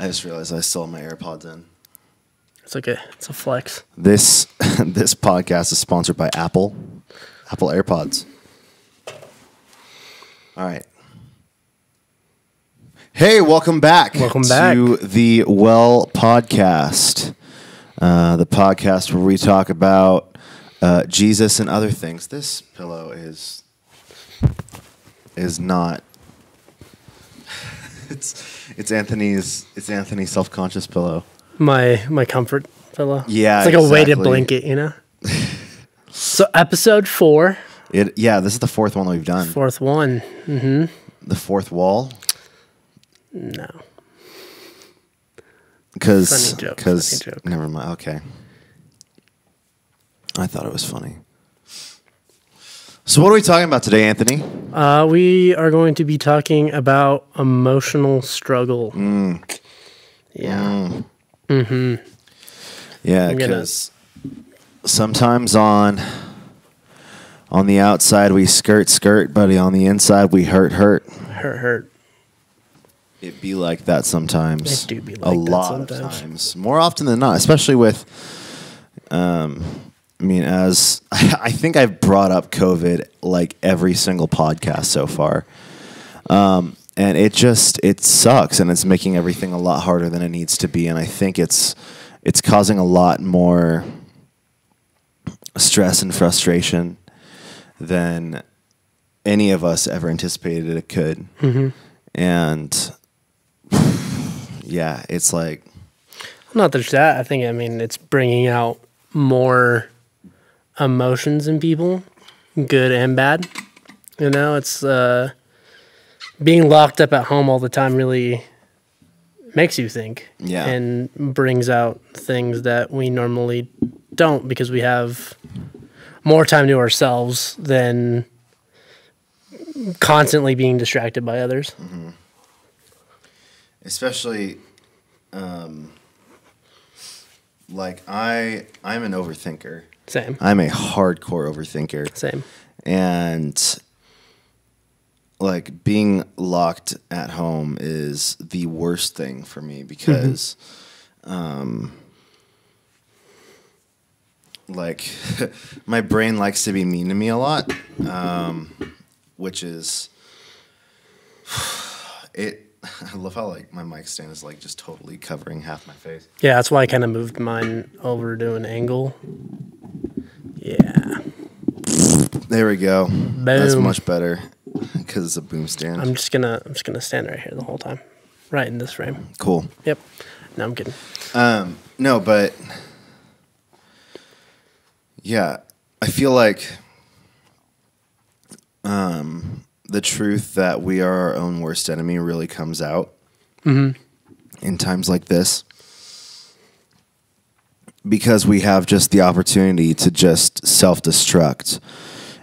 I just realized I still have my AirPods in. It's okay. It's a flex. This podcast is sponsored by Apple AirPods. All right. Hey, welcome back. Welcome back to the Well Podcast, the podcast where we talk about Jesus and other things. This pillow is not. It's Anthony's self-conscious pillow. My comfort pillow. Yeah, it's like exactly. a weighted blanket, you know. So episode 4. This is the fourth one we've done. Fourth one. Mm-hmm. The fourth wall. No. Because funny joke. Never mind. Okay. I thought it was funny. So what are we talking about today, Anthony? We are going to be talking about emotional struggle. Yeah. Mm-hmm. Yeah, because sometimes on the outside we skirt, buddy. On the inside we hurt. Hurt. It be like that sometimes. It do be like a that lot sometimes. of times. More often than not, especially with as I think I've brought up COVID like every single podcast so far. And it sucks, and it's making everything a lot harder than it needs to be. And I think it's causing a lot more stress and frustration than any of us ever anticipated it could. Mm-hmm. And yeah, it's like... Not just that. I think, it's bringing out more emotions in people, good and bad. You know, it's being locked up at home all the time really makes you think. Yeah. And brings out things that we normally don't because we have more time to ourselves than constantly being distracted by others. Mm-hmm. Especially, like I'm an overthinker. Same. I'm a hardcore overthinker. Same. And like being locked at home is the worst thing for me because, like my brain likes to be mean to me a lot, which is it. I love how like my mic stand is like just totally covering half my face. Yeah, that's why I kind of moved mine over to an angle. Yeah. There we go. Boom. That's much better because it's a boom stand. I'm just gonna stand right here the whole time, right in this frame. Cool. Yep. No, I'm kidding. No, but yeah, I feel like the truth that we are our own worst enemy really comes out in times like this because we have just the opportunity to just self-destruct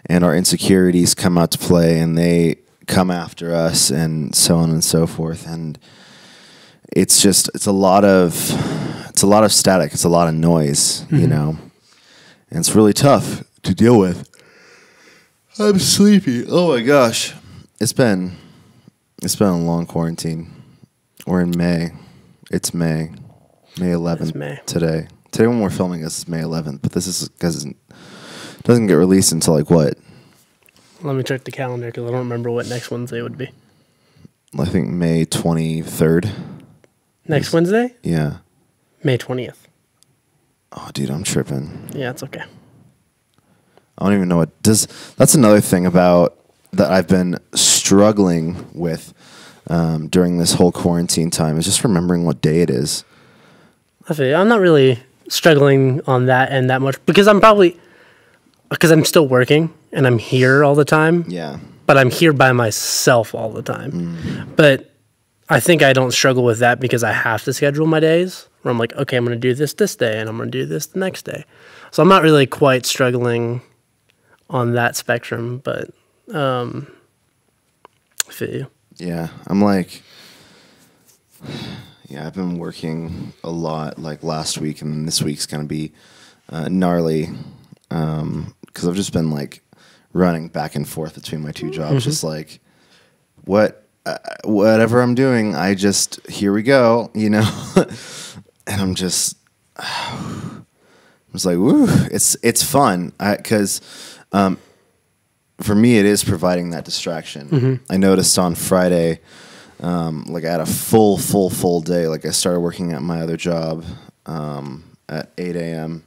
and our insecurities come out to play and they come after us and so on and so forth. And it's a lot of static. It's a lot of noise, you know, and it's really tough to deal with. I'm sleepy. Oh my gosh. It's been a long quarantine. We're in May. It's May 11th today. Today when we're filming this is May 11th, but this is because it doesn't get released until like what? Let me check the calendar because I don't remember what next Wednesday would be. I think May 23rd. Next Wednesday? Yeah. May 20th. Oh, dude, I'm tripping. Yeah, it's okay. I don't even know what does. That's another thing about that I've been struggling with during this whole quarantine time is just remembering what day it is. I feel I'm not really struggling on that end that much because I'm still working and I'm here all the time. Yeah. But I'm here by myself all the time. But I think I don't struggle with that because I have to schedule my days where I'm like, okay, I'm going to do this day and I'm going to do this the next day. So I'm not really quite struggling on that spectrum, but I feel you. Yeah, I'm like, I've been working a lot like last week, and this week's going to be gnarly because I've just been like running back and forth between my two jobs, just like what whatever I'm doing, here we go, and I'm just, I was like, woo, it's fun. Cause, for me, it is providing that distraction. Mm-hmm. I noticed on Friday, like I had a full day. Like I started working at my other job, at 8 a.m.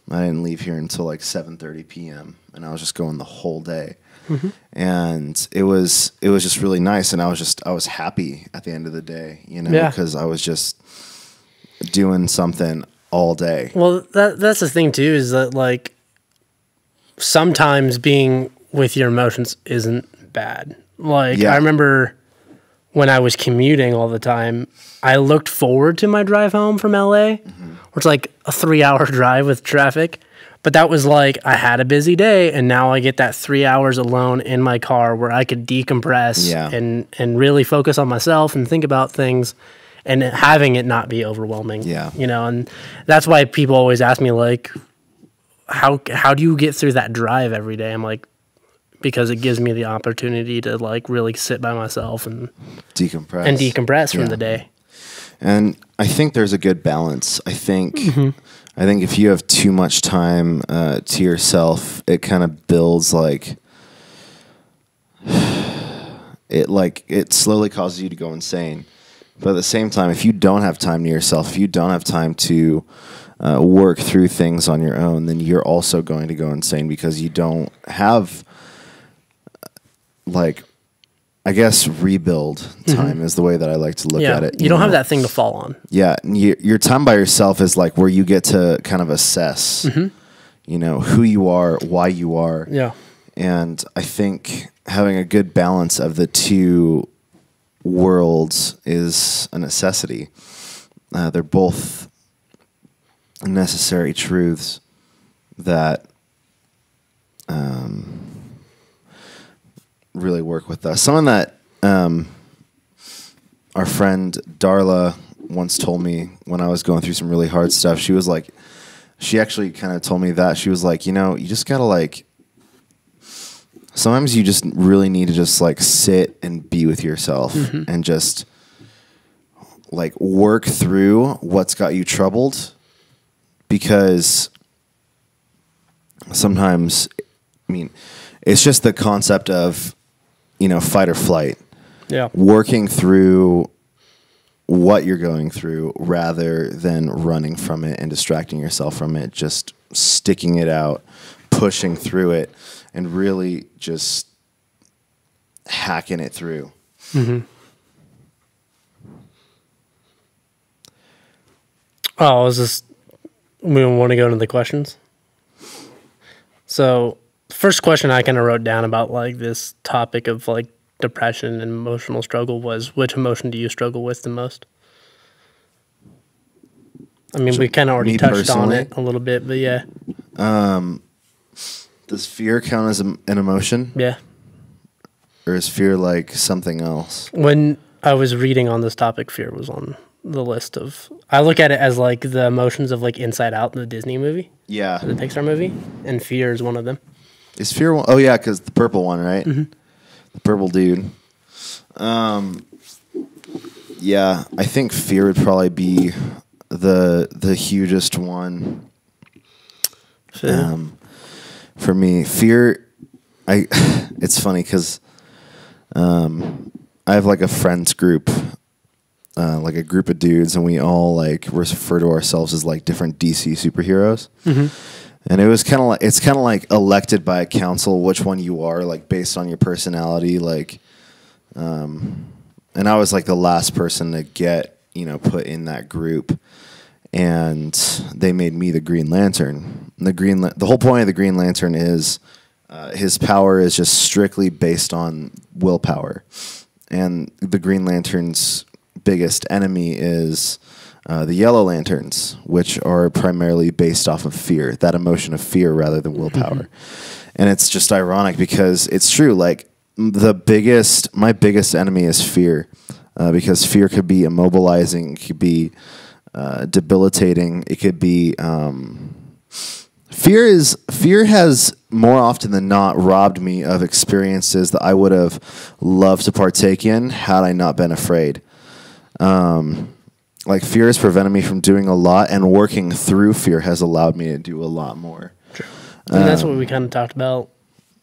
I didn't leave here until like 7:30 p.m. and I was just going the whole day. Mm-hmm. And it was just really nice. And I was happy at the end of the day, because I was just doing something all day. Well, that's the thing too, is that like sometimes being with your emotions isn't bad. Like I remember when I was commuting all the time, I looked forward to my drive home from LA, which is like a 3-hour drive with traffic. But that was like, I had a busy day, and now I get that 3 hours alone in my car where I could decompress and really focus on myself and think about things, and having it not be overwhelming. Yeah. And that's why people always ask me, like, how do you get through that drive every day? I'm like, because it gives me the opportunity to like really sit by myself and decompress from the day. And I think there's a good balance. I think if you have too much time to yourself, it kind of builds it slowly causes you to go insane. But at the same time, if you don't have time to yourself, if you don't have time to work through things on your own, then you're also going to go insane because you don't have I guess rebuild time is the way that I like to look at it. You don't have that thing to fall on. Yeah. Your time by yourself is like where you get to kind of assess, who you are, why you are. Yeah. And I think having a good balance of the two worlds is a necessity. They're both necessary truths that really work with us. Something that our friend Darla once told me when I was going through some really hard stuff. She was like, she actually kind of told me that. She was like, you just gotta sometimes you just really need to just sit and be with yourself and just work through what's got you troubled, because sometimes, it's just the concept of, fight or flight. Yeah. Working through what you're going through rather than running from it and distracting yourself from it, just sticking it out, pushing through it, and really just hacking it through. We want to go into the questions. So, first question I kind of wrote down about this topic of depression and emotional struggle was, which emotion do you struggle with the most? We kind of already touched on it a little bit, but yeah. Does fear count as an emotion? Yeah. Or is fear something else? When I was reading on this topic, fear was on the list of... I look at it as the emotions of Inside Out, the Disney movie. Yeah. The Pixar movie. And fear is one of them. Is fear one? Oh, yeah, because the purple one, right? The purple dude. Yeah, I think fear would probably be the hugest one. For me, fear. It's funny because I have a friends group, a group of dudes, and we all refer to ourselves as different DC superheroes. And it was it's kind of elected by a council which one you are, based on your personality, and I was the last person to get put in that group, and they made me the Green Lantern. And the whole point of the Green Lantern is his power is just strictly based on willpower, and the Green Lantern's biggest enemy is the Yellow Lanterns, which are primarily based off of fear, that emotion of fear rather than willpower. And it's just ironic because it's true. My biggest enemy is fear, because fear could be immobilizing, it could be debilitating, it could be fear fear has more often than not robbed me of experiences that I would have loved to partake in had I not been afraid. Like fear has prevented me from doing a lot, and working through fear has allowed me to do a lot more. True. And that's what we kind of talked about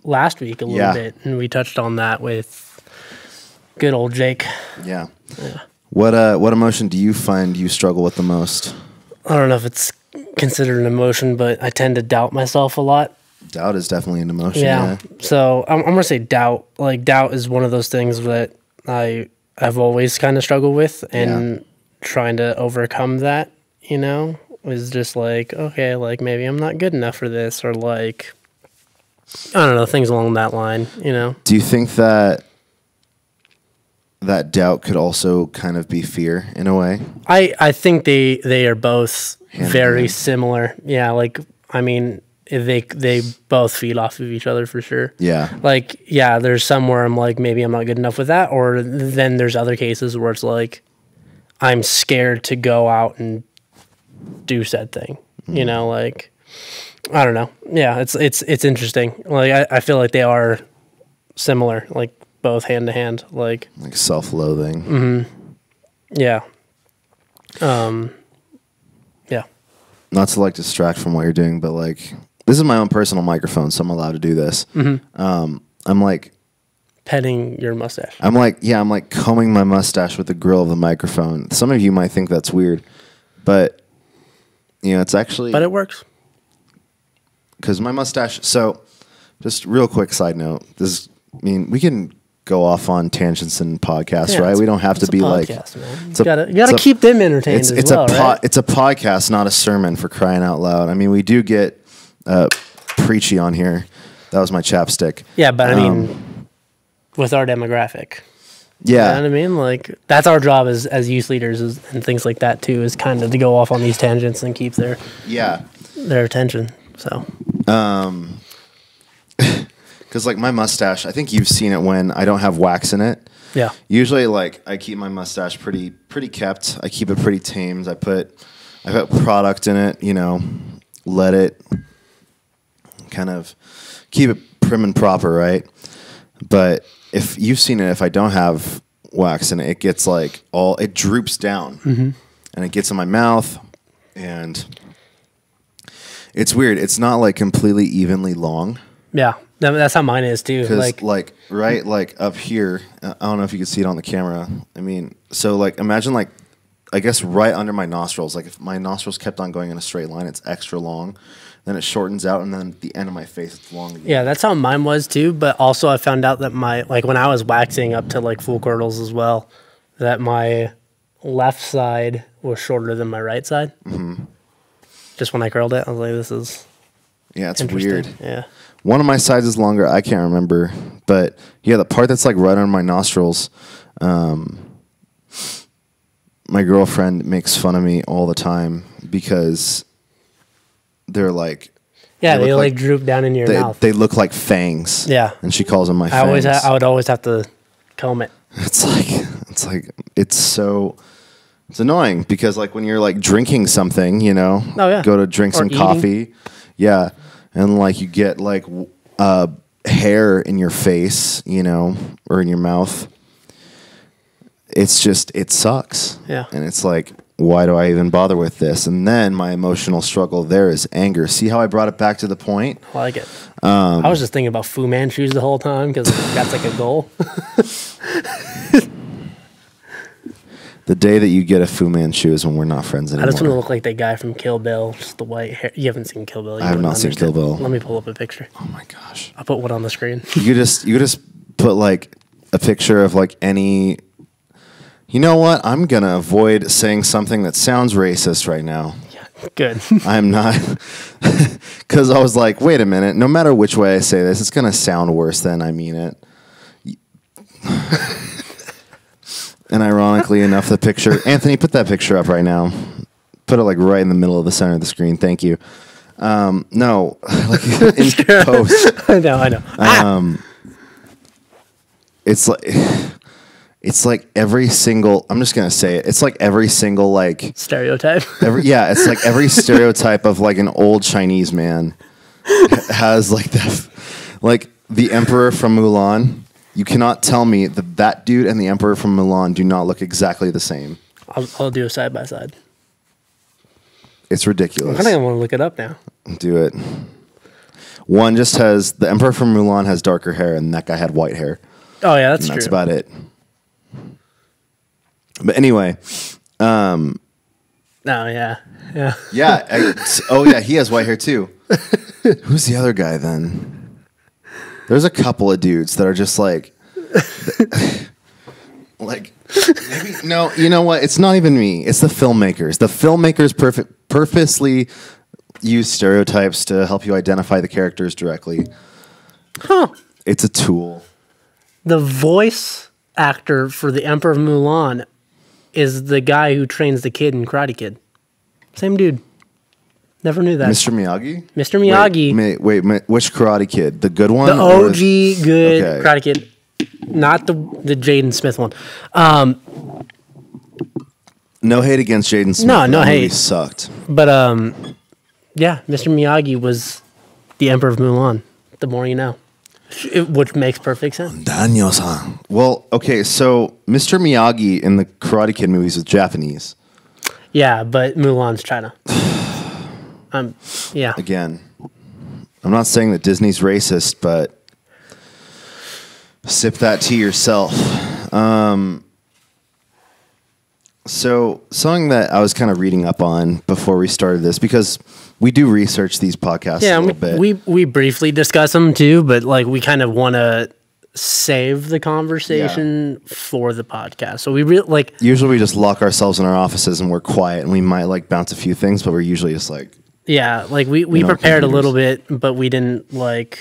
last week a little bit, and we touched on that with good old Jake. Yeah. What emotion do you find you struggle with the most? I don't know if it's considered an emotion, but I tend to doubt myself a lot. Doubt is definitely an emotion. Yeah. So I'm gonna say doubt. Like doubt is one of those things that I've always kind of struggled with, and trying to overcome that, is just like, okay, like maybe I'm not good enough for this, or like, I don't know, things along that line, Do you think that doubt could also kind of be fear in a way? I think they are both Hand very in hand. similar. Yeah, like, I mean, they both feed off of each other for sure. Yeah. Like, yeah, there's some where I'm like, maybe I'm not good enough with that, or then there's other cases where it's like, I'm scared to go out and do said thing. Like, I don't know. Yeah, it's interesting. Like, I feel like they are similar, like both hand to hand. Like self-loathing. Mm-hmm. Yeah. Yeah. Not to like distract from what you're doing, but like this is my own personal microphone, so I'm allowed to do this. Mm-hmm. I'm like petting your mustache. I'm like combing my mustache with the grill of the microphone. Some of you might think that's weird, but it's actually. But it works. Because my mustache. So, just real quick side note. We can go off on tangents in podcasts, right? We don't have to be podcast, like. Man. You gotta keep them entertained right? It's a podcast, not a sermon, for crying out loud. I mean, we do get preachy on here. That was my chapstick. Yeah, but I mean, with our demographic. Yeah. You know what I mean? Like, that's our job as youth leaders and things like that, too, is kind of to go off on these tangents and keep their attention. So. Because, like, my mustache, I think you've seen it when I don't have wax in it. Yeah. Usually, like, I keep my mustache pretty kept. I keep it pretty tamed. I put product in it, let it kind of keep it prim and proper, right? But if you've seen it, if I don't have wax in it, it gets like it droops down, and it gets in my mouth, and it's weird. It's not like completely evenly long. Yeah, that's how mine is too. Like right, like up here. I don't know if you can see it on the camera. I mean, so like imagine like, I guess right under my nostrils. Like if my nostrils kept on going in a straight line, it's extra long. Then it shortens out, and then at the end of my face, it's long again. Yeah, that's how mine was too. But also, I found out that when I was waxing up to like full curls as well, that my left side was shorter than my right side. Mm-hmm. Just when I curled it, I was like, "This is it's weird." Yeah, one of my sides is longer. I can't remember, but yeah, the part that's like right under my nostrils. My girlfriend makes fun of me all the time because they're like, they like droop down in your mouth. They look like fangs. Yeah, and she calls them my fangs. I would always have to comb it. It's annoying because like when you're like drinking something, go to drink some coffee, and like you get like hair in your face, or in your mouth. It sucks. Yeah, and it's like, why do I even bother with this? And then my emotional struggle there is anger. See how I brought it back to the point? I like it. I was just thinking about Fu Manchus the whole time because that's like a goal. The day that you get a Fu Manchu is when we're not friends anymore. I just want to look like that guy from Kill Bill, just the white hair. You haven't seen Kill Bill. I have not seen Kill Bill. Let me pull up a picture. Oh my gosh. I'll put one on the screen. You could just put like a picture of like any. You know what? I'm going to avoid saying something that sounds racist right now. Yeah, good. I'm not. Because I was like, wait a minute. No matter which way I say this, it's going to sound worse than I mean it. And ironically enough, the picture. Anthony, put that picture up right now. Put it like right in the middle of the center of the screen. Thank you. No. Like in post. I know. It's like every single, I'm just going to say it. It's like every single like stereotype. It's like every stereotype of like an old Chinese man. has like the Emperor from Mulan. You cannot tell me that dude and the Emperor from Mulan do not look exactly the same. I'll do a side by side. It's ridiculous. I think I want to look it up now. Do it. One just has the Emperor from Mulan has darker hair, and that guy had white hair. Oh yeah, that's true. That's about it. But anyway, Oh yeah. yeah. Oh yeah, he has white hair too. Who's the other guy then? There's a couple of dudes that are just like maybe no. You know what? It's not even me. It's the filmmakers. The filmmakers purposely use stereotypes to help you identify the characters directly. Huh. It's a tool. The voice actor for the Emperor of Mulan is the guy who trains the kid in Karate Kid. Same dude. Never knew that. Mr. Miyagi? Mr. Miyagi. Wait, which Karate Kid? The good one? The OG good Karate Kid. Not the Jaden Smith one. No hate against Jaden Smith. No that movie hate. Sucked. But yeah, Mr. Miyagi was the Emperor of Mulan. The more you know. Which makes perfect sense. Daniel-san. Well, okay, so Mr. Miyagi in the Karate Kid movies was Japanese. Yeah, but Mulan's China. Yeah. Again, I'm not saying that Disney's racist, but sip that tea yourself. So something that I was kind of reading up on before we started this, because we do research these podcasts a little bit. We briefly discuss them too, but like we kind of want to save the conversation for the podcast. So we usually we just lock ourselves in our offices and we're quiet, and we might like bounce a few things, but we're usually just like we prepared a little bit, but we didn't like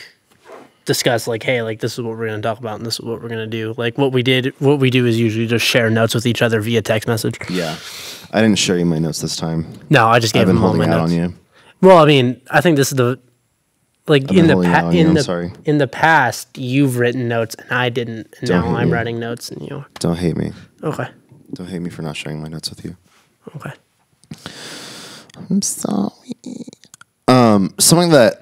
discuss like, hey, like this is what we're going to talk about and this is what we're going to do. Like what we do is usually just share notes with each other via text message. Yeah. I didn't show you my notes this time. No, I just gave them all my notes. On you. Well, I mean, I think this is the like in the past you've written notes and I didn't, and now I'm writing notes and you. Don't hate me. Okay. Don't hate me for not sharing my notes with you. Okay. I'm sorry. Something that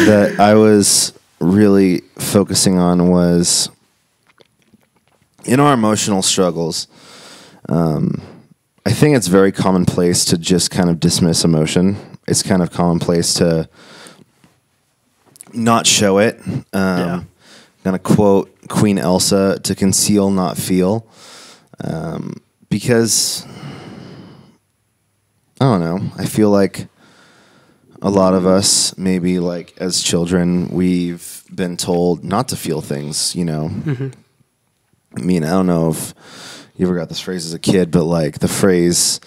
that I was really focusing on was in our emotional struggles. I think it's very commonplace to just kind of dismiss emotion. It's kind of commonplace to not show it. I'm going to quote Queen Elsa, to conceal, not feel. Because, I don't know, I feel like a lot of us, maybe like as children, we've been told not to feel things, you know. Mm-hmm. I mean, I don't know if you ever got this phrase as a kid, but like the phrase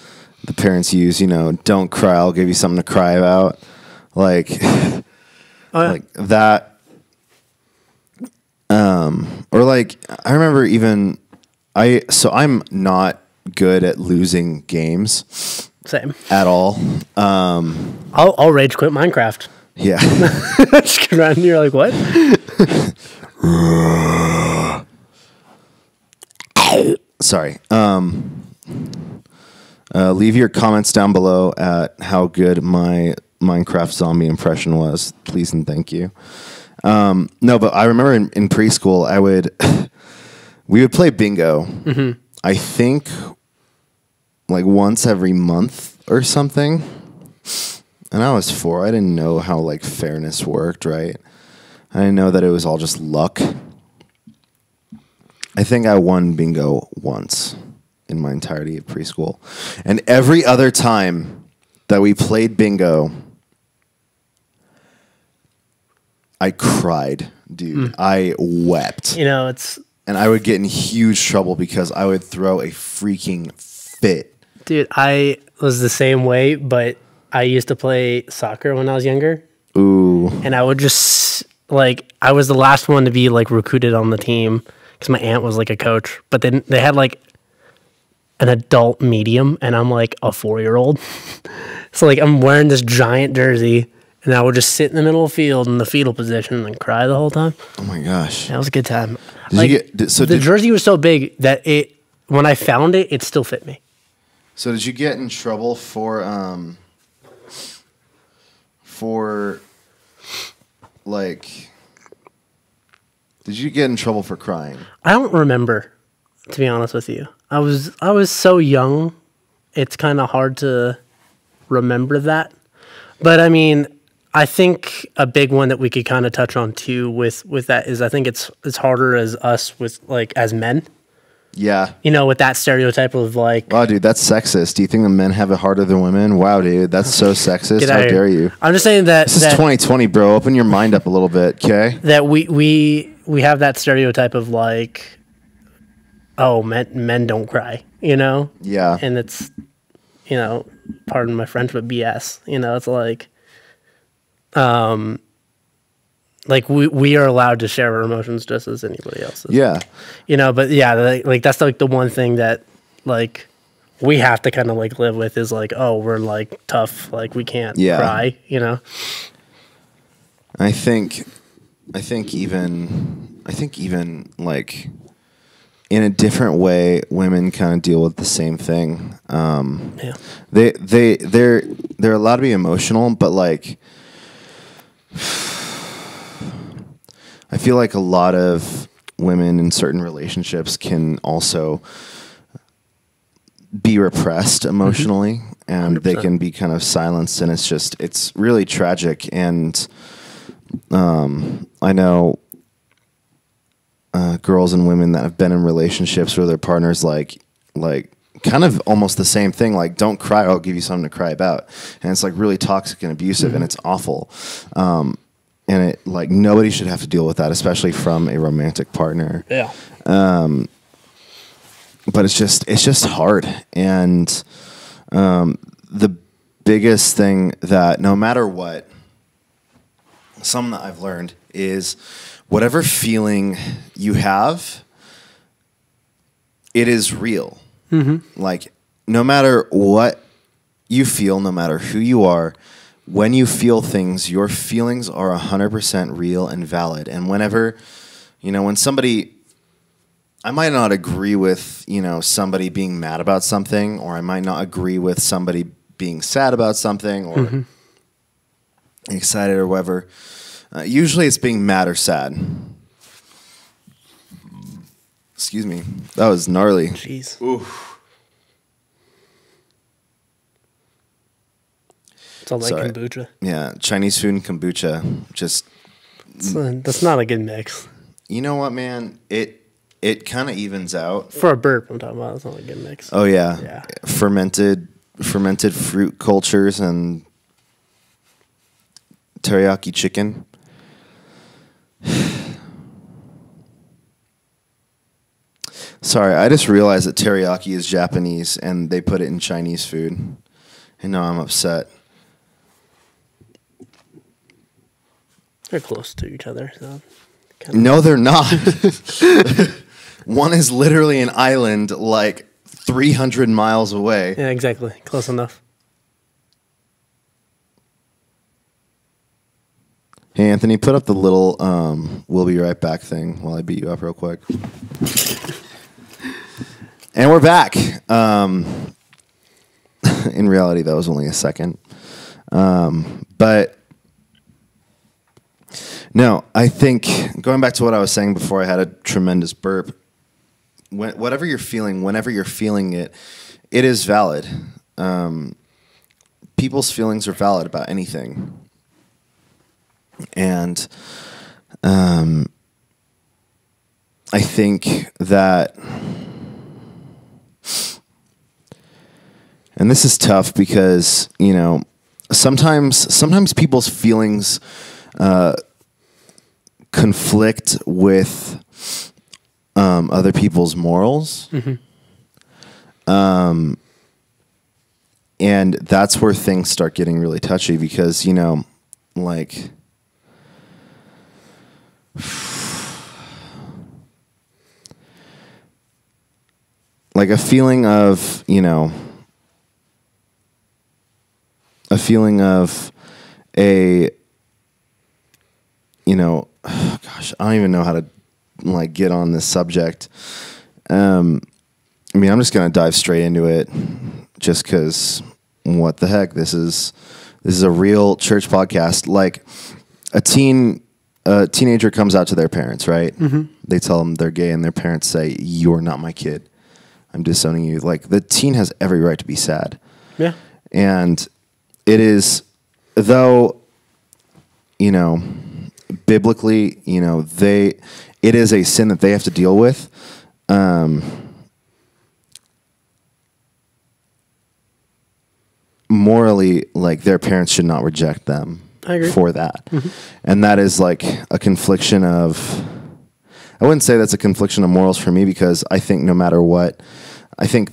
the parents use, you know, don't cry, I'll give you something to cry about. Like, like that. Or like, I remember even, I'm not good at losing games. Same. At all. I'll rage quit Minecraft. Yeah. Just get around and you're like, what? Sorry. Leave your comments down below at how good my Minecraft zombie impression was. Please and thank you. No, but I remember in preschool, we would play bingo. Mm-hmm. I think like once every month or something. And I was 4. I didn't know how like fairness worked, right? I didn't know that it was all just luck. I think I won bingo once in my entirety of preschool. And every other time that we played bingo, I cried, dude. I wept. You know, it's... And I would get in huge trouble because I would throw a freaking fit. Dude, I was the same way, but I used to play soccer when I was younger. Ooh. And I would just, like, I was the last one to be, like, recruited on the team because my aunt was, like, a coach. But then they had, like, an adult medium, and I'm, like, a 4-year-old. So, like, I'm wearing this giant jersey, and I would just sit in the middle of the field in the fetal position and cry the whole time. Oh, my gosh. That was a good time. The jersey was so big that when I found it, it still fit me. So did you get in trouble for for, like, did you get in trouble for crying? I don't remember, to be honest with you. I was so young, it's kind of hard to remember that. But I mean, I think a big one that we could kind of touch on too with that is I think it's harder as us with like as men. Yeah. You know, with that stereotype of like, Wow, dude, that's sexist. Do you think the men have it harder than women? Wow, dude, that's so sexist. How dare you? I'm just saying that this is 2020, bro. Open your mind up a little bit, okay? That we have that stereotype of like, oh, men don't cry, you know? Yeah. And it's, you know, pardon my French, but BS. You know, it's like we are allowed to share our emotions just as anybody else is. Yeah. You know, but yeah, like that's like the one thing that like we have to kind of like live with is like, oh, we're like tough, like we can't cry, you know. I think even like in a different way, women kind of deal with the same thing. Yeah. They're allowed to be emotional, but like I feel like a lot of women in certain relationships can also be repressed emotionally, and 100%. They can be kind of silenced, and it's really tragic. And I know girls and women that have been in relationships where their partners like kind of almost the same thing, like, don't cry, I'll give you something to cry about. And it's like really toxic and abusive, and it's awful. And it like nobody should have to deal with that, especially from a romantic partner. Yeah. But it's just hard. And the biggest thing that no matter what, something that I've learned is whatever feeling you have, it is real. Mm-hmm. Like, no matter what you feel, no matter who you are, when you feel things, your feelings are 100% real and valid. And whenever, you know, when somebody, I might not agree with, you know, somebody being mad about something, or I might not agree with somebody being sad about something, or excited or whatever. Usually it's being mad or sad. Excuse me. That was gnarly. Jeez. Oof. It's all like kombucha. Yeah, Chinese food and kombucha. Just that's not a good mix. You know what, man? It kind of evens out. For a burp, I'm talking about. It's not a good mix. Oh yeah. Fermented fruit cultures and teriyaki chicken. Sorry, I just realized that teriyaki is Japanese and they put it in Chinese food. And now I'm upset. They're close to each other. So no, they're not. One is literally an island like 300 miles away. Yeah, exactly. Close enough. Hey, Anthony, put up the little we'll be right back thing while I beat you up real quick. And we're back. In reality, that was only a second. But no, I think, going back to what I was saying before I had a tremendous burp, whatever you're feeling, whenever you're feeling it, it is valid. People's feelings are valid about anything. And I think that, and this is tough because, you know, sometimes people's feelings conflict with other people's morals. And that's where things start getting really touchy because, you know, like, a feeling of, you know, you know, oh gosh, I don't even know how to like get on this subject. I mean, I'm just going to dive straight into it just because what the heck, this is This is a real church podcast. Like a teenager comes out to their parents, right? Mm-hmm. They tell them they're gay, and their parents say, "You're not my kid. I'm disowning you." Like the teen has every right to be sad. Yeah. And it is, though, you know, biblically, you know, it is a sin that they have to deal with. Morally, like their parents should not reject them for that. Mm-hmm. And that is like a confliction of, I wouldn't say that's a confliction of morals for me, because I think no matter what, I think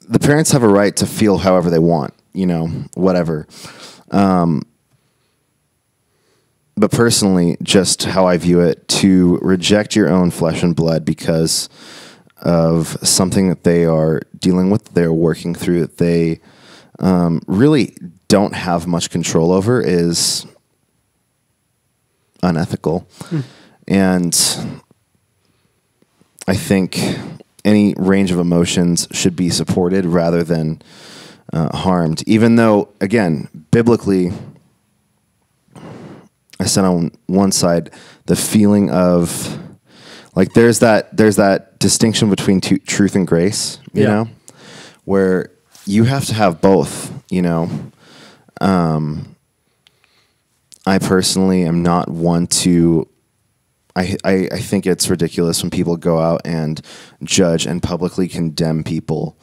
the parents have a right to feel however they want, you know, whatever. But personally, just how I view it, to reject your own flesh and blood because of something that they are dealing with, they're working through, that they really don't have much control over, is unethical. And I think any range of emotions should be supported rather than harmed. Even though, again, biblically, I said on one side, the feeling of, like, there's that distinction between truth and grace, you know, where you have to have both, you know. I personally am not one to, I think it's ridiculous when people go out and judge and publicly condemn people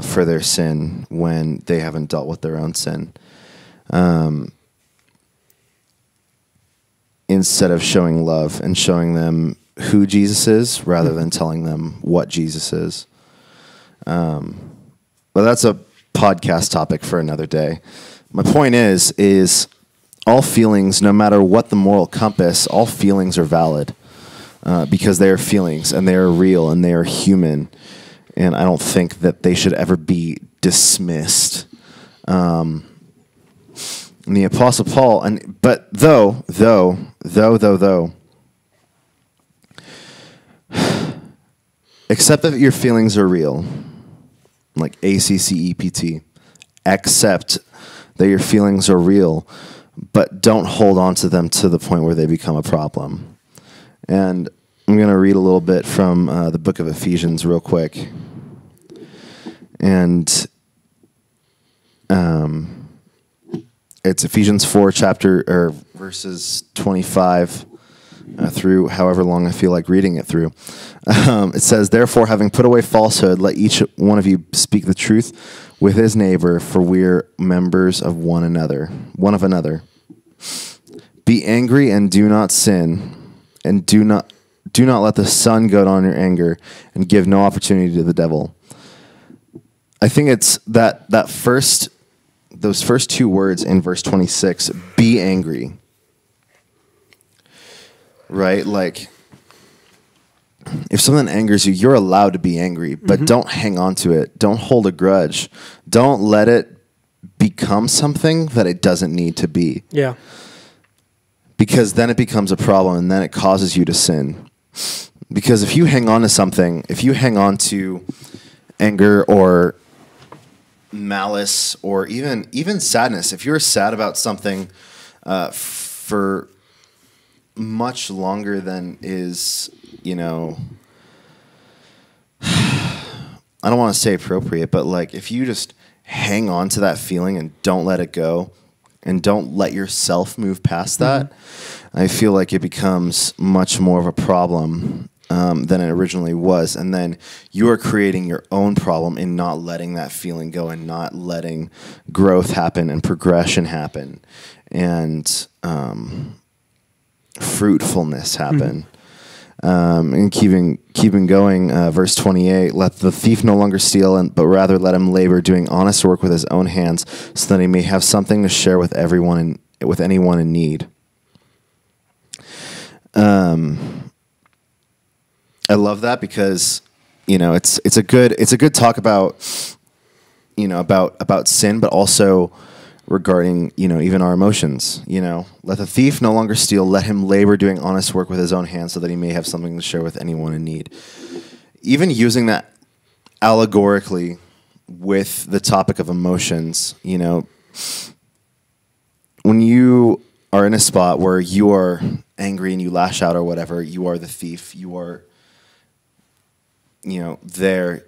for their sin when they haven't dealt with their own sin. Instead of showing love and showing them who Jesus is rather than telling them what Jesus is. But that's a podcast topic for another day. My point is all feelings, no matter what the moral compass, all feelings are valid because they are feelings and they are real and they are human. And I don't think that they should ever be dismissed. And the Apostle Paul, but though, accept that your feelings are real, like ACCEPT, accept that your feelings are real, but don't hold on to them to the point where they become a problem. And I'm going to read a little bit from the book of Ephesians real quick. And it's Ephesians 4 verses 25 through however long I feel like reading it through. It says, "Therefore, having put away falsehood, let each one of you speak the truth with his neighbor, for we're members of one of another. Be angry and do not sin, and do not let the sun go down your anger, and give no opportunity to the devil." I think it's those first two words in verse 26, be angry. Right? Like, if something angers you, you're allowed to be angry, but don't hang on to it. Don't hold a grudge. Don't let it become something that it doesn't need to be. Yeah. Because then it becomes a problem, and then it causes you to sin. Because if you hang on to something, if you hang on to anger or malice or even sadness, if you're sad about something for much longer than is, you know, I don't want to say appropriate, but like if you just hang on to that feeling and don't let it go and don't let yourself move past that, I feel like it becomes much more of a problem than it originally was. And then you are creating your own problem in not letting that feeling go and not letting growth happen and progression happen and fruitfulness happen. And keeping going, verse 28, let the thief no longer steal, but rather let him labor, doing honest work with his own hands, so that he may have something to share with anyone in need. I love that because, you know, it's a good talk about, you know, about sin, but also regarding, you know, even our emotions. You know, let the thief no longer steal, let him labor doing honest work with his own hands, so that he may have something to share with anyone in need. Even using that allegorically with the topic of emotions, you know, when you are in a spot where you are angry and you lash out or whatever, you are the thief, you are, there,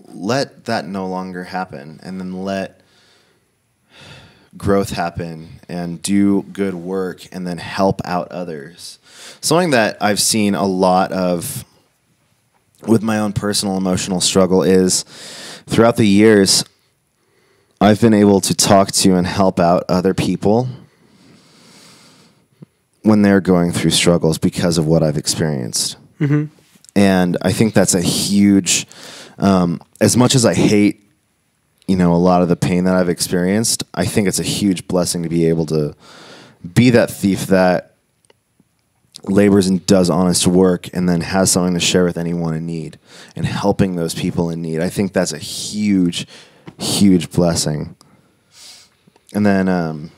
let that no longer happen, and then let growth happen and do good work and then help out others. Something that I've seen a lot of with my own personal emotional struggle is throughout the years, I've been able to talk to and help out other people when they're going through struggles because of what I've experienced. Mm-hmm. And I think that's a huge, as much as I hate, a lot of the pain that I've experienced, I think it's a huge blessing to be able to be that thief that labors and does honest work and then has something to share with anyone in need and helping those people in need. I think that's a huge, huge blessing. And then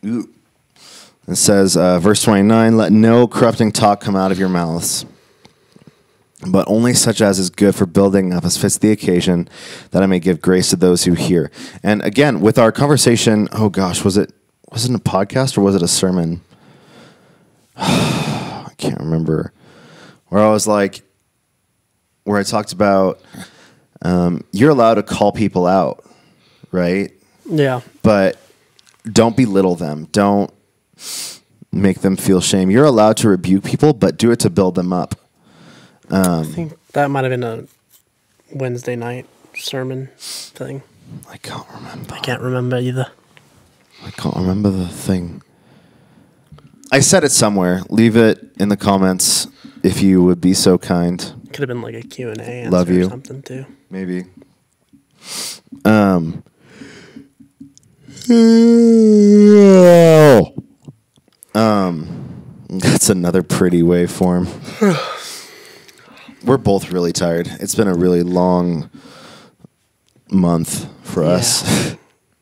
it says, verse 29, let no corrupting talk come out of your mouths, but only such as is good for building up as fits the occasion, that I may give grace to those who hear. And again, with our conversation, oh gosh, was it a podcast or was it a sermon? I can't remember. Where I was like, where I talked about you're allowed to call people out, right? Yeah. But don't belittle them. Don't make them feel shame. You're allowed to rebuke people, but do it to build them up. I think that might have been a Wednesday night sermon thing. I can't remember. I can't remember either. I can't remember the thing. I said it somewhere. Leave it in the comments if you would be so kind. Could have been like a Q&A answer Love you. Or something too. Maybe. That's another pretty waveform. We're both really tired. It's been a really long month for us.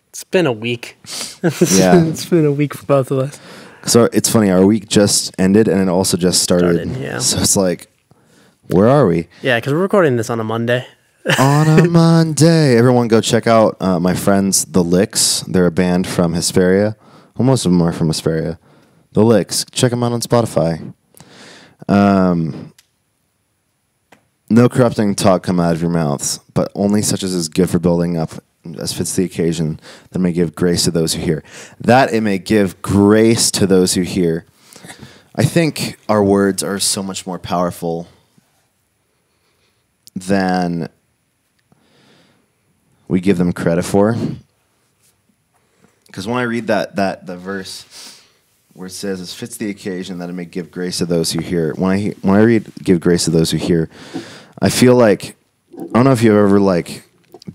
It's been a week. Yeah. It's been a week for both of us. So it's funny, our week just ended and it also just started. Yeah. So it's like, where are we? Yeah, because we're recording this on a Monday. On a Monday. Everyone go check out my friends, The Licks. They're a band from Hesperia. Well, most of them are from Hesperia. The Licks. Check them out on Spotify. No corrupting talk come out of your mouths, but only such as is good for building up, as fits the occasion, that may give grace to those who hear. That it may give grace to those who hear. I think our words are so much more powerful than we give them credit for. Because when I read the verse where it says, "It fits the occasion that it may give grace to those who hear," when I read "give grace to those who hear," I feel like, I don't know if you've ever like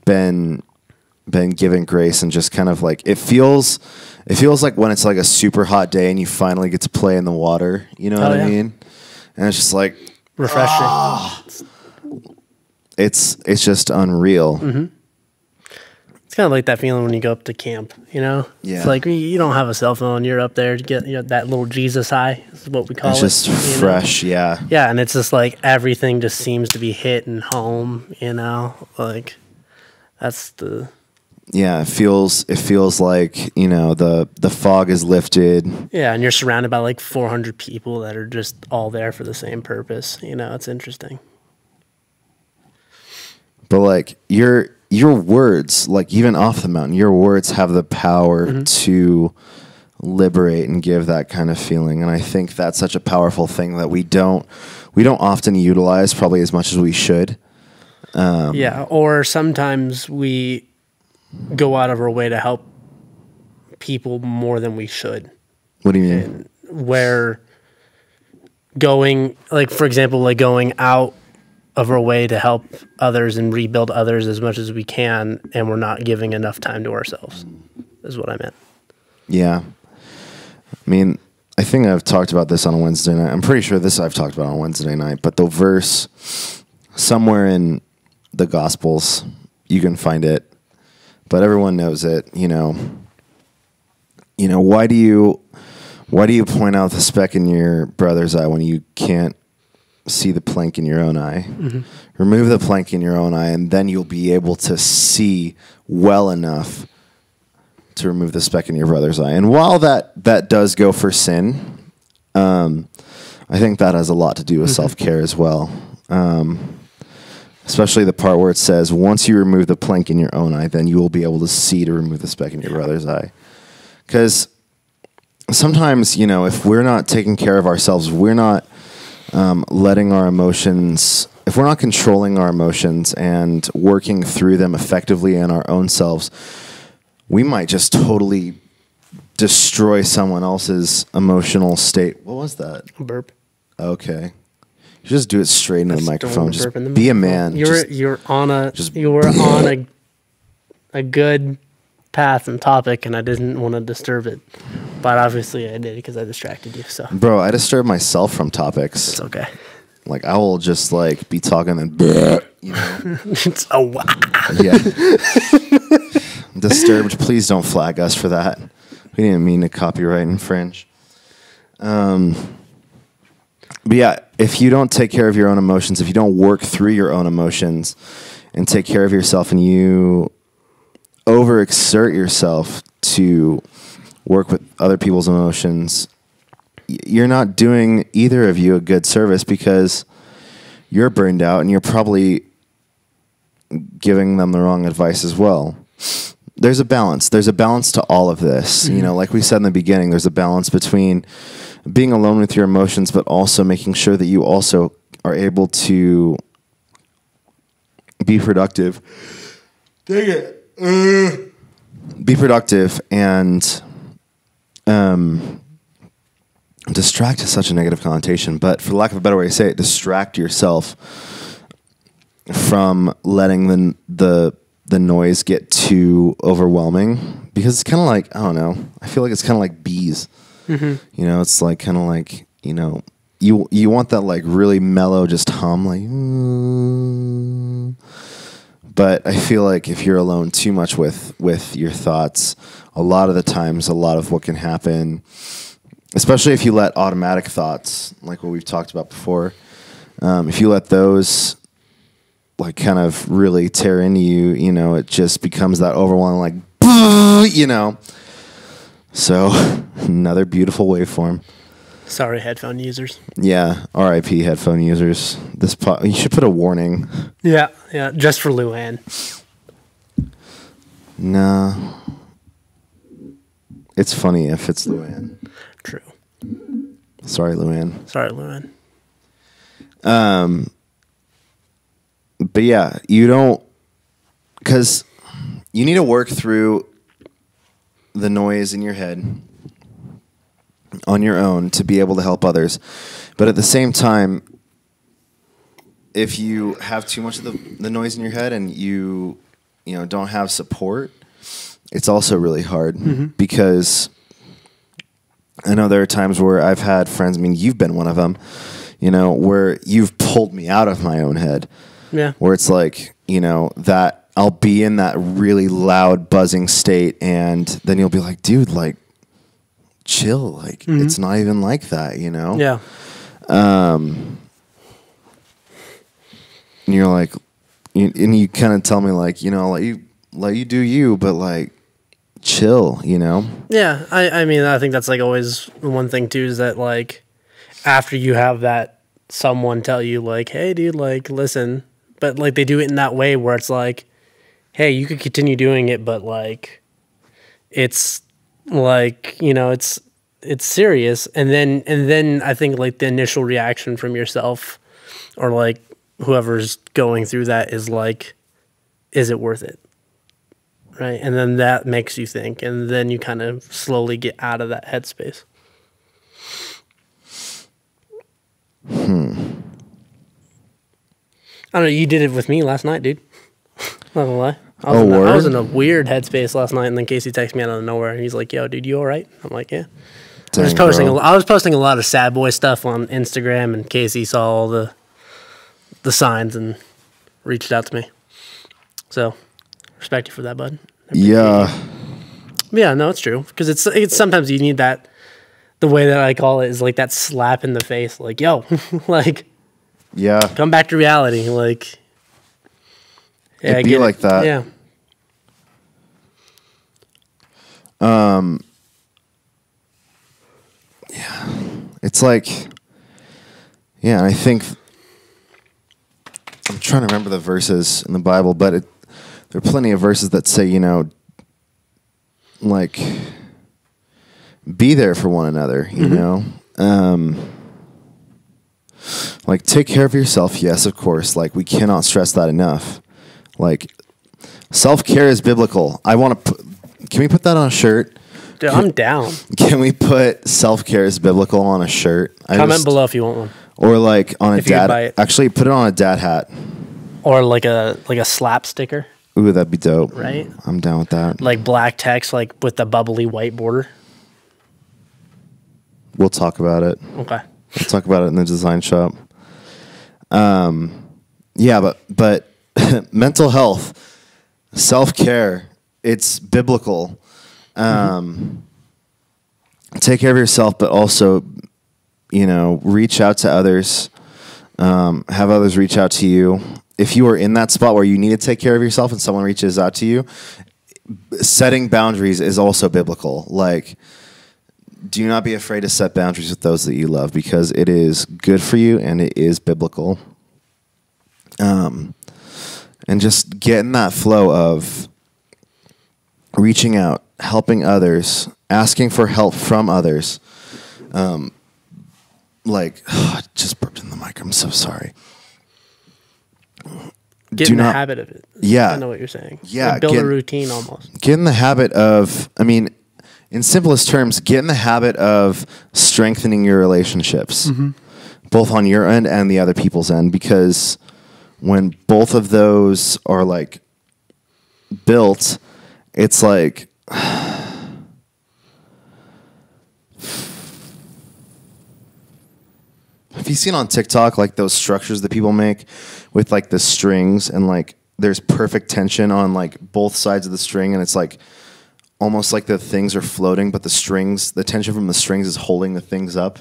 been given grace and just kind of like it feels like when it's like a super hot day and you finally get to play in the water. You know what I mean? And it's just like refreshing. It's just unreal. Mm-hmm. It's kind of like that feeling when you go up to camp, Yeah. It's like you don't have a cell phone. You're up there to get that little Jesus high is what we call it. It's just fresh, yeah. Yeah, and it's just like everything just seems to be hitting home, Like that's the... Yeah, it feels like, the fog is lifted. Yeah, and you're surrounded by like 400 people that are just all there for the same purpose. It's interesting. But like your words, like even off the mountain, your words have the power to liberate and give that kind of feeling. And I think that's such a powerful thing that we don't often utilize probably as much as we should. Yeah, or sometimes we go out of our way to help people more than we should. What do you mean? And where going, like for example, like going out of our way to help others and rebuild others as much as we can, and we're not giving enough time to ourselves, is what I meant. Yeah. I mean, I think I've talked about this on a Wednesday night. I'm pretty sure I've talked about on Wednesday night, but the verse somewhere in the Gospels, you can find it, but everyone knows it, why do you point out the speck in your brother's eye when you can't see the plank in your own eye? Mm-hmm. Remove the plank in your own eye, and then you'll be able to see well enough to remove the speck in your brother's eye. And while that does go for sin, I think that has a lot to do with self-care as well. Especially the part where it says, once you remove the plank in your own eye, then you will be able to see to remove the speck in your brother's eye. Because sometimes, if we're not taking care of ourselves, we're not letting our emotions, if we're not controlling our emotions and working through them effectively in our own selves, we might just totally destroy someone else's emotional state. What was that? A burp. Okay. You just do it straight into the microphone. Just the be a man. You were on a good path and topic, and I didn't want to disturb it. But obviously I did because I distracted you. So, bro, I disturb myself from topics. It's okay. Like, I will just be talking and It's wow. Yeah. Disturbed. Please don't flag us for that. We didn't mean to copyright infringe. But yeah, if you don't take care of your own emotions, if you don't work through your own emotions and take care of yourself, and you overexert yourself to work with other people's emotions, you're not doing either of you a good service, because you're burned out and you're probably giving them the wrong advice as well. There's a balance. There's a balance to all of this. Like we said in the beginning, there's a balance between being alone with your emotions, but also making sure that you also are able to be productive. Dang it. Be productive, and distract is such a negative connotation, but for lack of a better way to say it, distract yourself from letting the noise get too overwhelming, because it's kind of like, I don't know, I feel like it's kind of like bees. It's like kind of like, you want that really mellow just hum, but I feel like if you're alone too much with your thoughts, a lot of the times, a lot of what can happen, especially if you let automatic thoughts, like what we've talked about before, if you let those kind of really tear into you, it just becomes that overwhelming, So, another beautiful waveform. Sorry, headphone users. Yeah, R.I.P. headphone users. You should put a warning. Yeah, just for Luann. No. It's funny if it's Luann. True. Sorry, Luann. But yeah, you don't, because you need to work through the noise in your head on your own to be able to help others. But at the same time, if you have too much of the noise in your head and you don't have support, it's also really hard, because I know there are times where I've had friends, you've been one of them, where you've pulled me out of my own head. Yeah. Where it's like, that I'll be in that really loud buzzing state, and then you'll be like, dude, chill. It's not even like that, Yeah. And you're like, and you kind of tell me let you do you, but chill, Yeah. I think that's always one thing too, is that after you have that someone tell you hey dude, listen, but they do it in that way where it's hey, you could continue doing it, but it's it's serious, and then I think the initial reaction from yourself or whoever's going through that is is it worth it, right? And then that makes you think, and then you kind of slowly get out of that headspace. I don't know, you did it with me last night, dude. Not gonna lie. I was in a weird headspace last night, and then Casey texted me out of nowhere, and he's like, yo, dude, you all right? I'm like, yeah. Dang, I was posting a lot of sad boy stuff on Instagram, and Casey saw all the signs and reached out to me. So, respect you for that, bud. Yeah. Yeah, no, it's true. Because it's sometimes you need that, the way that I call it is that slap in the face, yo, yeah, come back to reality, yeah, it'd be like that. Yeah. It's like, yeah, I think I'm trying to remember the verses in the Bible, but there are plenty of verses that say, like, be there for one another, you know? Like, take care of yourself, yes, of course. Like, we cannot stress that enough. Like, self-care is biblical. Can we put that on a shirt? Dude, I'm down. Can we put self-care is biblical on a shirt? Comment below if you want one. Or like on a If you could buy dad. it. Actually, put it on a dad hat. Or like a slap sticker, Ooh, that'd be dope. right? I'm down with that. Like black text, like with the bubbly white border. We'll talk about it. Okay. We'll talk about it in the design shop. Yeah, but mental health, self-care, it's biblical. Take care of yourself, but also, reach out to others. Have others reach out to you. If you are in that spot where you need to take care of yourself and someone reaches out to you, setting boundaries is also biblical. Like, do not be afraid to set boundaries with those that you love, because it is good for you and it is biblical. And just get in that flow of reaching out, helping others, asking for help from others. I just burped in the mic. I'm so sorry. Get in the habit of it. Yeah. I know what you're saying. Yeah. Like build a routine almost. Get in the habit of, in simplest terms, get in the habit of strengthening your relationships, both on your end and the other people's end, because when both of those are like built, it's like, have you seen on TikTok like those structures that people make with like the strings, and like there's perfect tension on like both sides of the string, and it's like almost like the things are floating, but the tension from the strings is holding the things up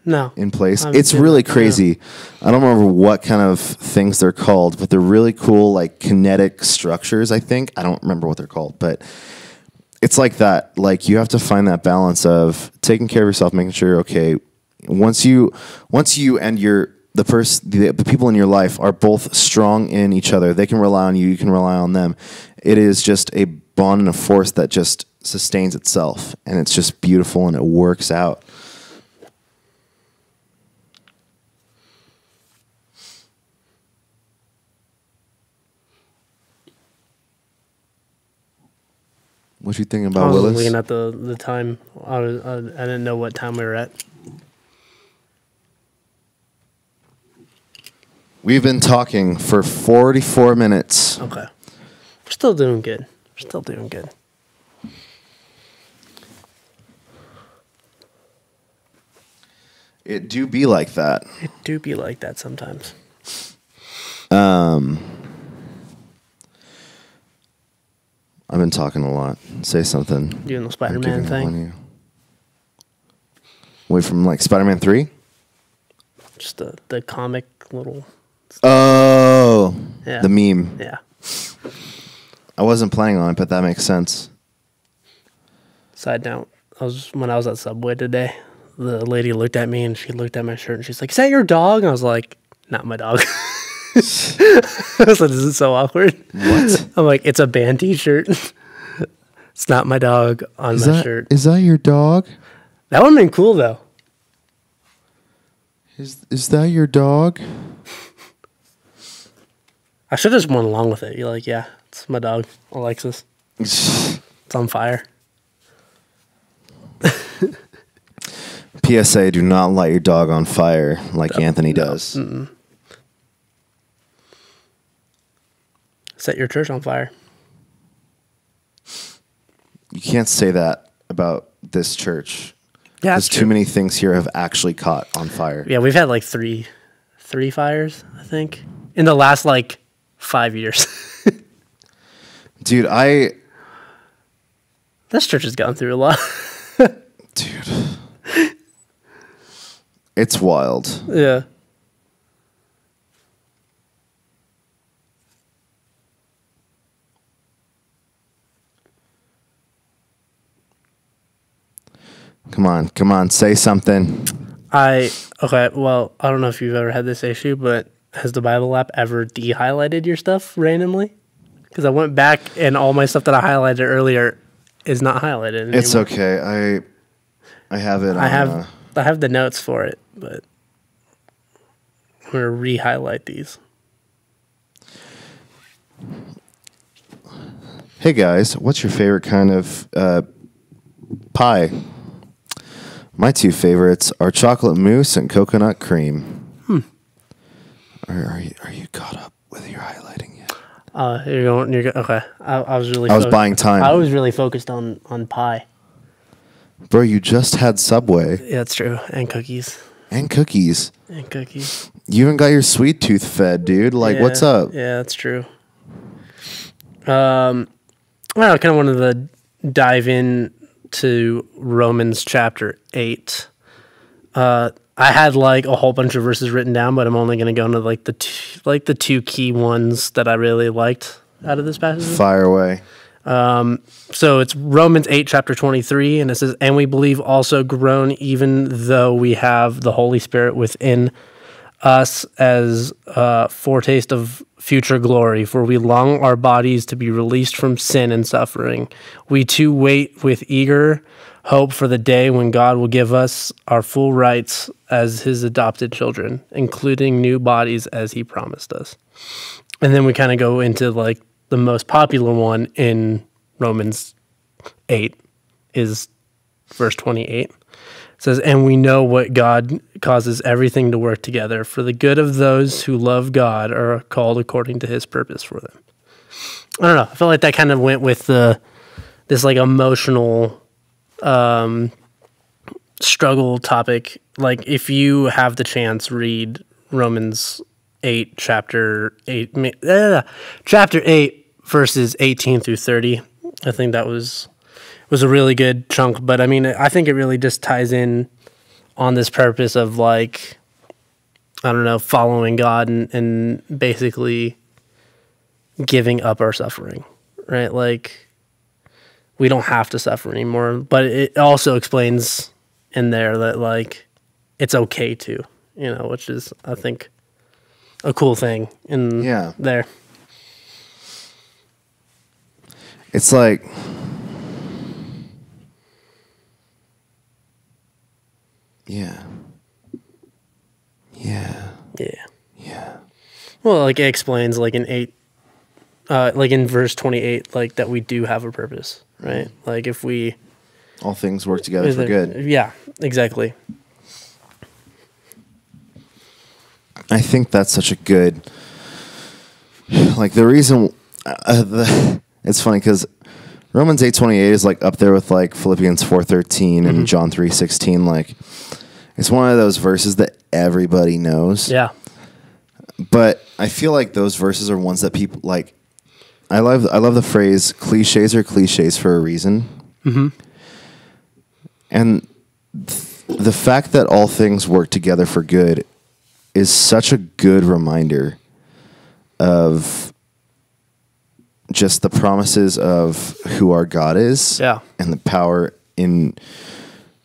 in place. It's really crazy. I don't remember what kind of things they're called, but they're really cool, like kinetic structures, I think. I don't remember what they're called, but it's like that. Like, you have to find that balance of taking care of yourself, making sure you're okay. Once you and the people in your life are both strong in each other, they can rely on you, you can rely on them. It is just a bond and a force that just sustains itself, and it's just beautiful, and it works out. What you thinking about, I was Willis? looking at the time. I didn't know what time we were at. We've been talking for 44 minutes. Okay. We're still doing good. We're still doing good. It do be like that. It do be like that sometimes. I've been talking a lot. Say something. Doing the I'm Spider-Man giving up on thing. you. Wait, from like Spider-Man 3? Just the comic little. Oh, Yeah. the meme. Yeah. I wasn't planning on it, but that makes sense. Side note, when I was at Subway today, the lady looked at me and she looked at my shirt and she's like, "Is that your dog?" And I was like, "Not my dog." I was like, "This is so awkward." What? I'm like, "It's a band T-shirt. It's not my dog on my shirt." Is that your dog? That would have been cool though. Is that your dog? I should have just went along with it. You're like, "Yeah, it's my dog, Alexis. It's on fire." PSA, do not light your dog on fire like Anthony does. Mm-mm. Set your church on fire. You can't say that about this church. Yeah, Because too many things here have actually caught on fire. Yeah, we've had like three fires, I think, in the last like 5 years. Dude, This church has gone through a lot. Dude. It's wild. Yeah. Come on, say something. Okay, well, I don't know if you've ever had this issue, but has the Bible app ever de-highlighted your stuff randomly? Because I went back and all my stuff that I highlighted earlier is not highlighted anymore. It's okay. I have it. I have the notes for it, but I'm gonna re-highlight these. Hey guys, what's your favorite kind of pie? My two favorites are chocolate mousse and coconut cream. Are you caught up with your highlighting yet? Okay. I was buying time. I was really focused on pie. Bro, you just had Subway. Yeah, that's true. And cookies. And cookies. You even got your sweet tooth fed, dude. Like, what's up? Yeah, that's true. I kind of wanted to dive in to Romans chapter 8. I had like a whole bunch of verses written down, but I'm only going to go into like the two key ones that I really liked out of this passage. Fire away. So it's Romans 8, chapter 23, and it says, "And we believe also groan, even though we have the Holy Spirit within us as a foretaste of future glory, for we long our bodies to be released from sin and suffering. We too wait with eager hope for the day when God will give us our full rights as his adopted children, including new bodies as he promised us." And then we kind of go into like the most popular one in Romans 8 is verse 28. It says, "And we know what God causes everything to work together for the good of those who love God or are called according to his purpose for them." I don't know. I feel like that kind of went with this like emotional struggle topic. Like if you have the chance, read Romans 8, chapter 8, verses 18 through 30. I think that was a really good chunk. But I mean, I think it really just ties in on this purpose of like, I don't know, following God and basically giving up our suffering, right? Like we don't have to suffer anymore, but it also explains in there that like it's okay to, which is, I think, a cool thing in there. It's like, yeah. Well, like it explains like in verse 28, like that we do have a purpose, right? Like if we... all things work together for good. Yeah, exactly. I think that's such a good, like the reason, it's funny because Romans 8:28 is like up there with like Philippians 4:13 and John 3:16. Like it's one of those verses that everybody knows. Yeah. But I feel like those verses are ones that people like. I love the phrase cliches are cliches for a reason. Mm-hmm. And the fact that all things work together for good is such a good reminder of just the promises of who our God is and the power in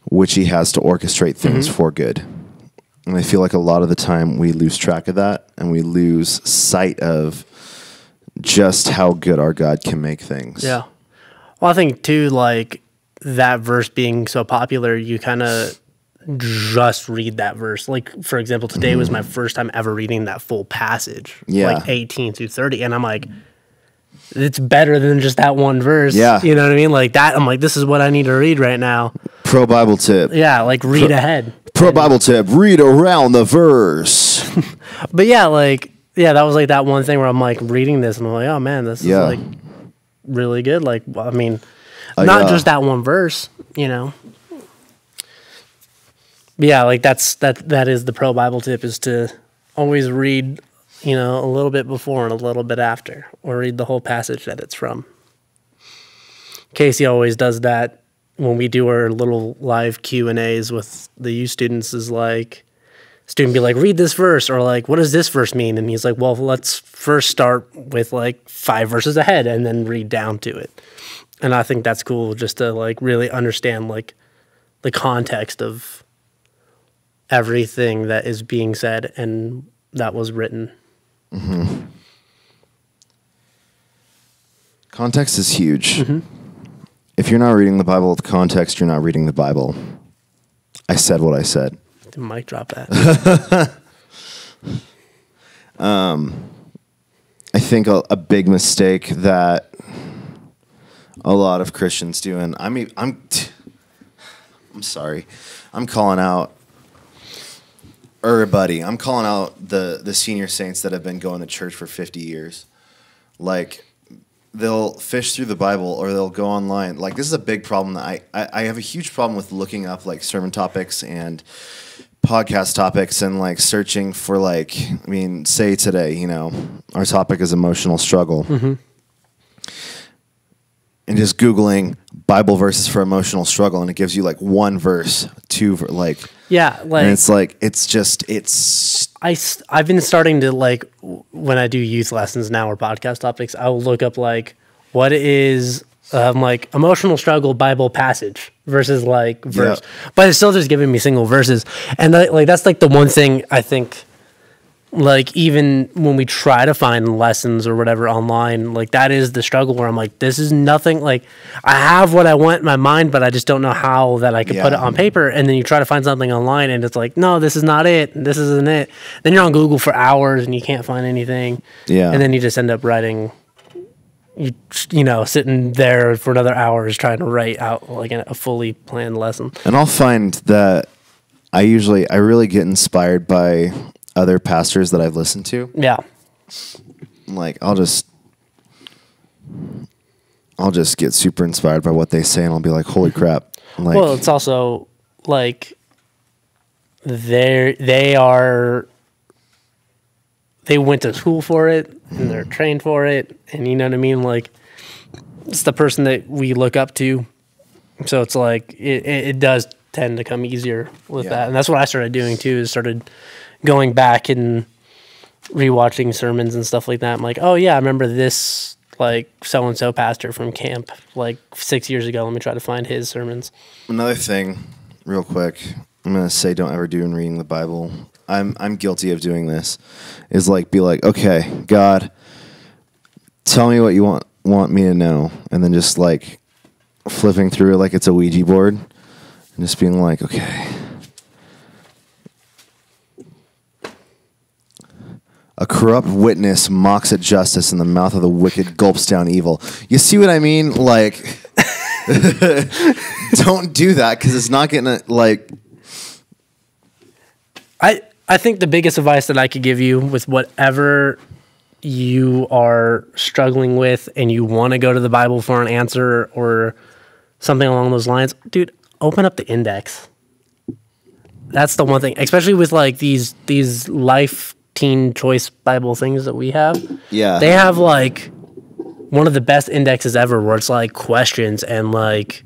which he has to orchestrate things for good. And I feel like a lot of the time we lose track of that and we lose sight of just how good our God can make things. Yeah. Well, I think too, like that verse being so popular, you kind of just read that verse. Like, for example, today was my first time ever reading that full passage, like 18 through 30. And I'm like, it's better than just that one verse. Yeah. You know what I mean? Like that, I'm like, this is what I need to read right now. Pro Bible tip. Yeah, like read ahead. Pro Bible tip, read around the verse. But yeah, like, yeah, that was like that one thing where I'm like reading this and I'm like, oh man, this is like really good. Like, I mean, not just that one verse, But yeah, like that is the pro Bible tip, is to always read, a little bit before and a little bit after, or read the whole passage that it's from. Casey always does that when we do our little live Q&As with the U students, is like, student be like, read this verse, or like, what does this verse mean? And he's like, well, let's first start with like 5 verses ahead and then read down to it. And I think that's cool, just to like really understand like the context of everything that is being said and that was written. Mm-hmm. Context is huge. Mm-hmm. If you're not reading the Bible with context, you're not reading the Bible. I said what I said. Mic drop that. I think a big mistake that a lot of Christians do, and I'm sorry, I'm calling out everybody. I'm calling out the senior saints that have been going to church for 50 years. Like, they'll fish through the Bible or they'll go online. Like, this is a big problem that I have a huge problem with looking up like sermon topics and podcast topics and like searching for like, I mean, say today, you know, our topic is emotional struggle. Mm-hmm. And just Googling Bible verses for emotional struggle, and it gives you like one verse, yeah, like, and it's like, I've been starting to, like, when I do youth lessons now or podcast topics, I will look up like, what is like emotional struggle Bible passage versus like verse, but it's still just giving me single verses. And like, that's like the one thing I think, like, even when we try to find lessons or whatever online, like, that is the struggle where I'm like, this is nothing. Like, I have what I want in my mind, but I just don't know how that I can put it on paper. And then you try to find something online and it's like, no, this is not it. This isn't it. Then you're on Google for hours and you can't find anything. Yeah. And then you just end up writing, you know, sitting there for another hours trying to write out like a fully planned lesson. And I'll find that I really get inspired by other pastors that I've listened to. Yeah. Like, I'll just get super inspired by what they say, and I'll be like, holy crap. Like, well, it's also like they went to school for it and they're trained for it, and you know what I mean? Like, it's the person that we look up to. So it's like it does tend to come easier with that. And that's what I started doing too, is started going back and rewatching sermons and stuff like that. I'm like, oh yeah, I remember this, like, so-and-so pastor from camp like 6 years ago. Let me try to find his sermons. Another thing, real quick, I'm going to say don't ever do in reading the Bible. I'm guilty of doing this, is like, be like, okay, God, tell me what you want me to know. And then just like flipping through it like it's a Ouija board and just being like, okay. A corrupt witness mocks at justice, and the mouth of the wicked gulps down evil. You see what I mean? Like, don't do that, because it's not going to, like... I think the biggest advice that I could give you with whatever you are struggling with and you want to go to the Bible for an answer or something along those lines, dude, open up the index. That's the one thing, especially with like these life teen choice Bible things that we have. Yeah. They have like one of the best indexes ever where it's like questions and like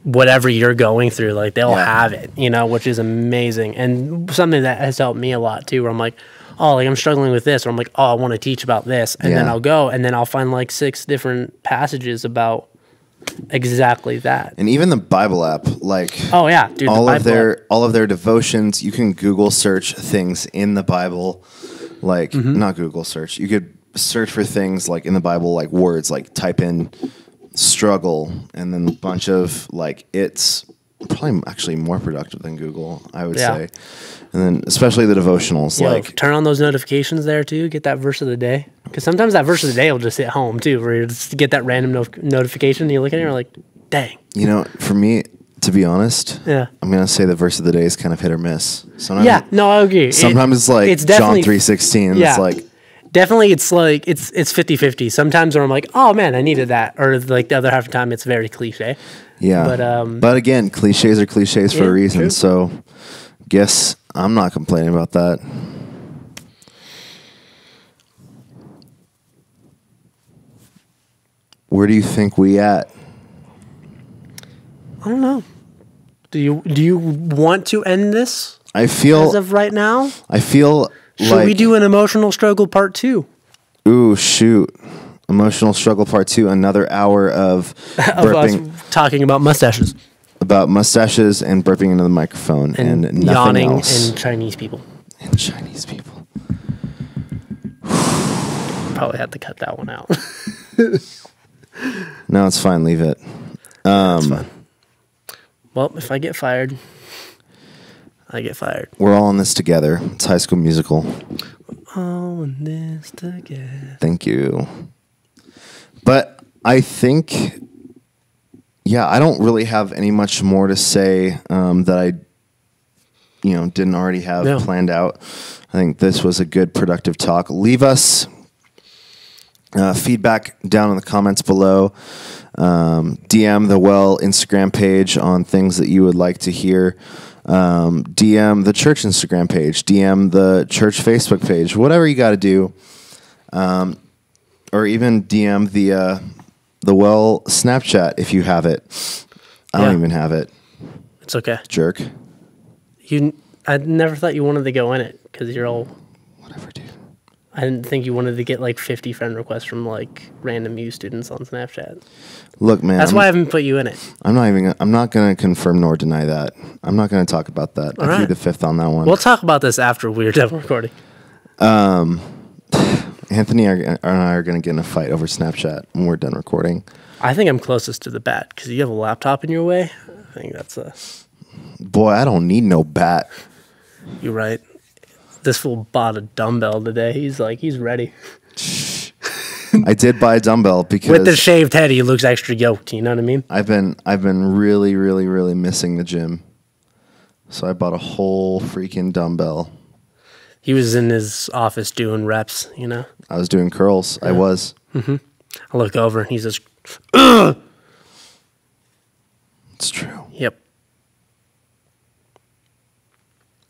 whatever you're going through, like they'll have it, you know, which is amazing. And something that has helped me a lot too, where I'm like, oh, like I'm struggling with this, or I'm like, oh, I want to teach about this. And then I'll go and then I'll find like 6 different passages about exactly that. And even the Bible app, like, oh yeah, dude, all of their devotions, you can Google search things in the Bible, like not Google search. You could search for things like in the Bible, like words, like type in struggle, and then a bunch of like, it's probably actually more productive than Google, I would say. And then especially the devotionals, like turn on those notifications there too. Get that verse of the day, because sometimes that verse of the day will just hit home too, where you just get that random notification. And you look at it, and you're like, dang. You know, for me, to be honest, I'm gonna say the verse of the day is kind of hit or miss. Sometimes, I agree. Sometimes it's like John 3:16. It's like. Definitely, it's like it's 50-50. Sometimes where I'm like, oh man, I needed that, or like the other half of the time, it's very cliche. Yeah, but again, cliches are cliches for a reason. True. So, guess I'm not complaining about that. Where do you think we at? I don't know. Do you want to end this? I feel as of right now. I feel. Should we do an emotional struggle part 2? Ooh, shoot. Emotional struggle part 2. Another hour of burping. Of us talking about mustaches. about mustaches and burping into the microphone and nothing yawning else. and Chinese people. And Chinese people. Probably had to cut that one out. No, it's fine. Leave it. That's fine. Well, if I get fired, I get fired. We're all in this together. It's High School Musical. All in this together. Thank you. But I think, I don't really have any much more to say that I, didn't already have planned out. I think this was a good, productive talk. Leave us feedback down in the comments below. DM the Well Instagram page on things that you would like to hear. DM the church Instagram page. DM the church Facebook page. Whatever you got to do. Or even DM the Well Snapchat if you have it. I don't even have it. It's okay. Jerk. I never thought you wanted to go in it because you're all... Whatever, dude. I didn't think you wanted to get like 50 friend requests from like random U students on Snapchat. Look, man. That's why I haven't put you in it. I'm not going to confirm nor deny that. I'm not going to talk about that. I plead the fifth on that one. We'll talk about this after we're done recording. Anthony and I are going to get in a fight over Snapchat when we're done recording. I think I'm closest to the bat because you have a laptop in your way. I think that's Boy, I don't need no bat. You're right. This fool bought a dumbbell today. He's ready. I did buy a dumbbell because with the shaved head, he looks extra yoked. You know what I mean? I've been really, really, really missing the gym, so I bought a whole freaking dumbbell. He was in his office doing reps. I was doing curls. Yeah. I was. Mm-hmm. I look over and he's just. It's true. Yep.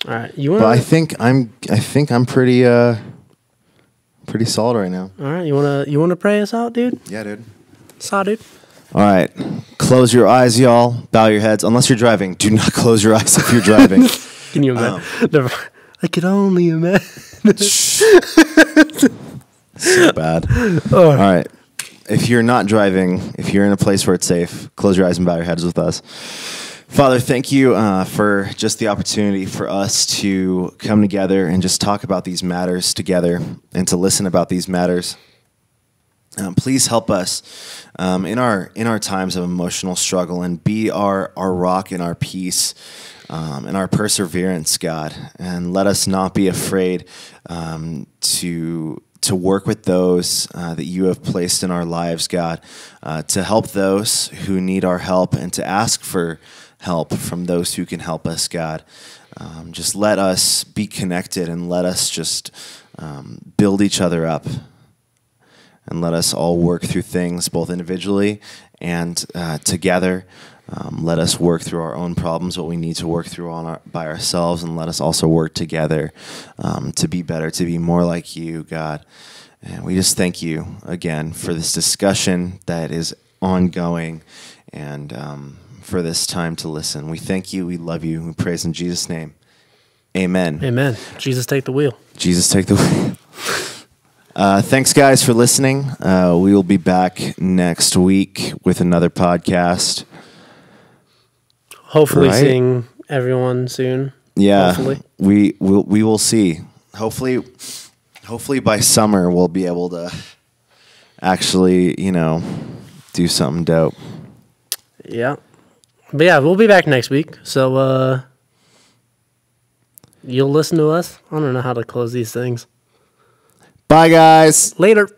All right, But I think I'm pretty solid right now. All right, you wanna pray us out, dude? Yeah, dude. Saw, dude. All right, close your eyes, y'all. Bow your heads. Unless you're driving, do not close your eyes if you're driving. Can you imagine? I could only imagine. So bad. All right, if you're not driving, if you're in a place where it's safe, close your eyes and bow your heads with us. Father, thank you for just the opportunity for us to come together and just talk about these matters together and to listen about these matters. Please help us in our times of emotional struggle and be our rock and our peace and our perseverance, God. And let us not be afraid to work with those that you have placed in our lives, God, to help those who need our help and to ask for help from those who can help us, God. Just let us be connected and let us just build each other up. And let us all work through things both individually and together. Let us work through our own problems, what we need to work through by ourselves, and let us also work together to be better, to be more like you, God. And we just thank you again for this discussion that is ongoing and for this time to listen. We thank you. We love you. We praise in Jesus' name. Amen. Amen. Jesus, take the wheel. Jesus, take the wheel. Thanks, guys, for listening. We will be back next week with another podcast. Hopefully seeing everyone soon. Yeah, hopefully. we will see. Hopefully by summer we'll be able to actually, do something dope. Yeah. But yeah, we'll be back next week. So you'll listen to us. I don't know how to close these things. Bye, guys. Later.